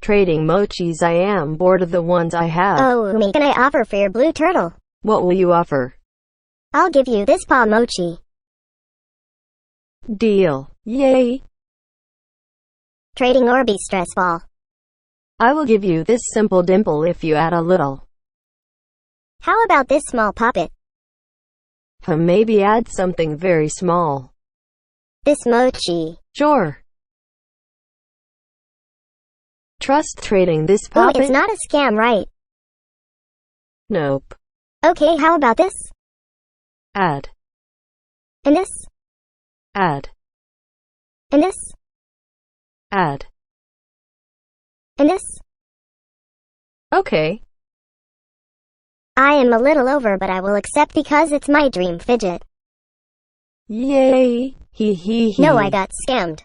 trading mochis. I am bored of the ones I have. Oh, Umi, can I offer for your blue turtle? What will you offer? I'll give you this paw mochi. Deal. Yay! Trading Orby stress ball. I will give you this simple dimple if you add a little. How about this small puppet? Maybe add something very small. This mochi. Sure. Trust trading this Oh, puppet? it's not a scam, right? Nope. Okay, how about this? Add. And this? Add. And this? Add. And this? Okay. I am a little over, but I will accept because it's my dream fidget. Yay! Hee hee hee. No, I got scammed.